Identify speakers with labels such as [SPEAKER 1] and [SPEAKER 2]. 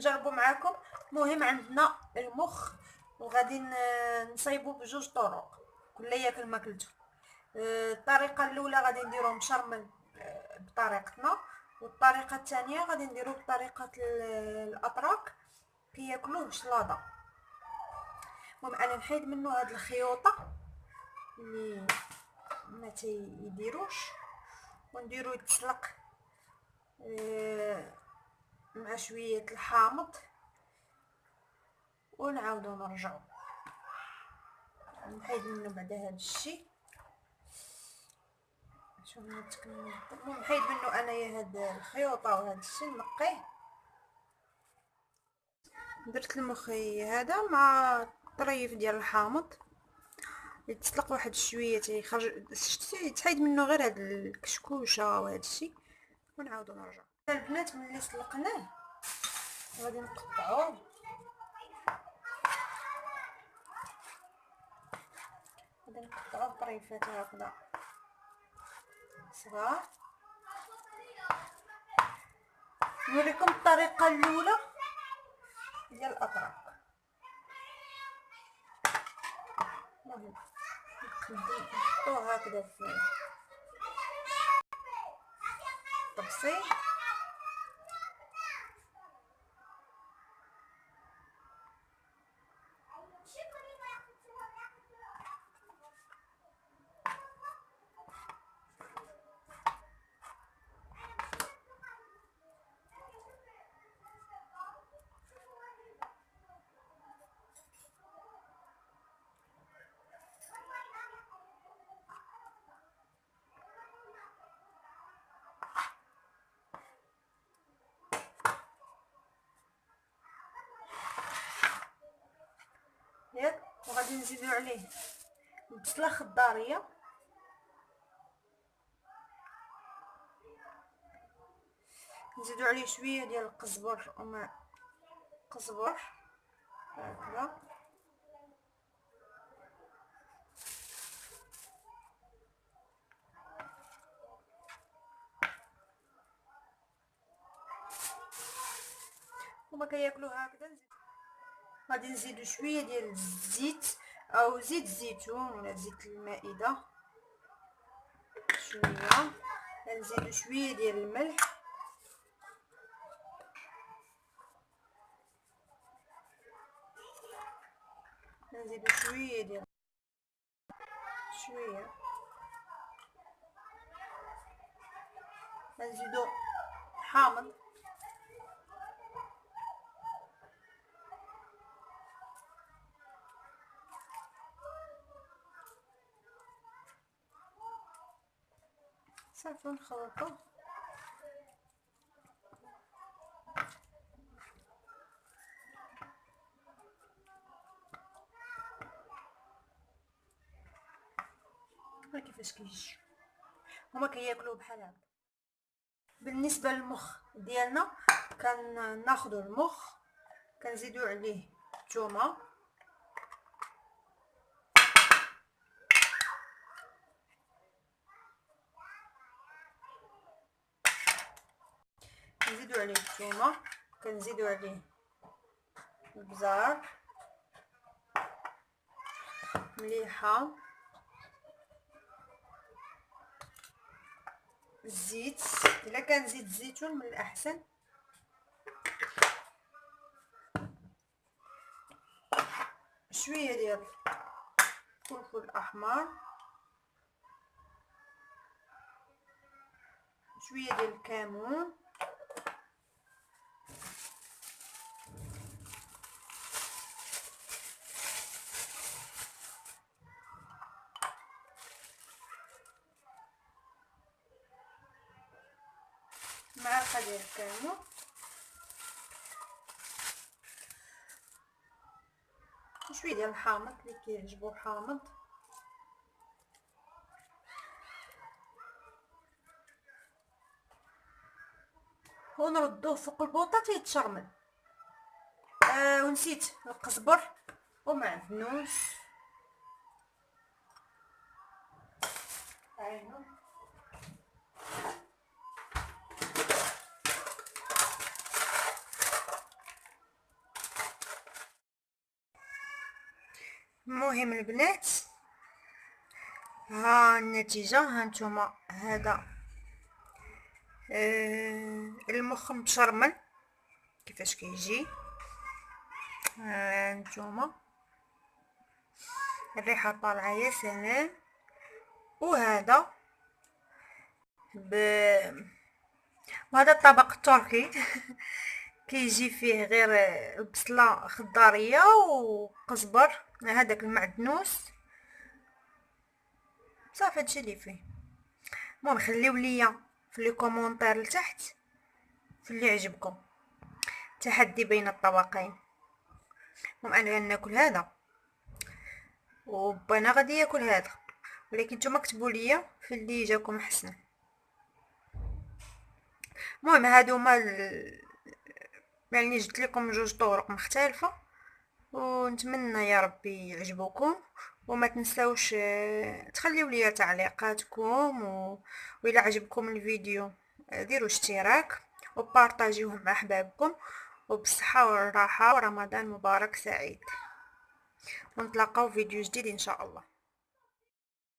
[SPEAKER 1] نجربوا معاكم. المهم عندنا المخ وغادي نصايبو بجوج طرق كليا كما كلتو. الطريقه الاولى غادي نديروه مشرمل بطريقتنا، والطريقه الثانيه غادي نديروه بطريقه الاتراك كياكلوه بشلاضه. المهم انا نحيد منه هاد الخيوطه اللي ما تيديروش ونديرو يتسلق مع شويه الحامض ونعاودو نرجعو. نحيد منه بعدا هاد الشيء. شوف نتكلم. المهم نحيد منه انايا هاد الخيوطه وهاد الشيء نقيه. درت المخي هذا مع طريف ديال الحامض يتسلق واحد شويه تيخرج يتحيد منه غير هاد الكشكوشه وهاد الشيء ونعاودو نرجعو. البنات ملي سلقناه غادي نقطعوه طريفات هكذا صغار. نوريكم الطريقه الاولى ديال الاتراك. المهم نحطوه هكذا في الطبسيل ياك، وغادي نزيدو عليه البصله خضاريه نزيدو عليه شويه ديال القزبر ومع قزبر هكذا. هما كياكلوه هكذا. غادي نزيدو شويه ديال الزيت او زيت الزيتون ولا زيت المائده شويه. نزيدو شويه ديال الملح نزيدو شويه ديال شويه نزيدو حامض صافي نخلطوه. ها كيفاش كيجي هما كياكلوه بحال هكا. بالنسبه للمخ ديالنا كناخذوا المخ كنزيدوا عليه الثومه كنزيدوا عليه البزار مليحه الزيت الا كان زيت الزيتون من الاحسن شويه ديال الفلفل الاحمر شويه ديال الكمون معلقه ديال الكمون وشويه ديال الحامض اللي كيعجبو حامض ونردوه فوق البوطه تيتشرمل. ونسيت القزبر ومعدنوس المهم البنات، ها النتيجة، ها نتوما. هذا المخ متشرمل كيفاش كيجي. ها نتوما الريحه طالعه يا سلام. وهذا وهذا الطبق التركي كيجي فيه غير بصله خضاريه وقزبر، هذاك المعدنوس، صافي هادشي اللي فيه. المهم خليو ليا في لي كومونتير لتحت في اللي عجبكم. تحدي بين الطبقين. المهم انا غناكل هذا وبانا غادي ياكل هذا، ولكن نتوما كتبوا ليا في اللي جاكم احسن. المهم هادوما يعني جبت لكم جوج طرق مختلفه، ونتمنى يا ربي يعجبوكم. وما تنساوش تخليو لي تعليقاتكم وإلا عجبكم الفيديو ديروا اشتراك وبارطاجيوه مع احبابكم. وبالصحه والراحه ورمضان مبارك سعيد، ونتلاقاو في فيديو جديد ان شاء الله.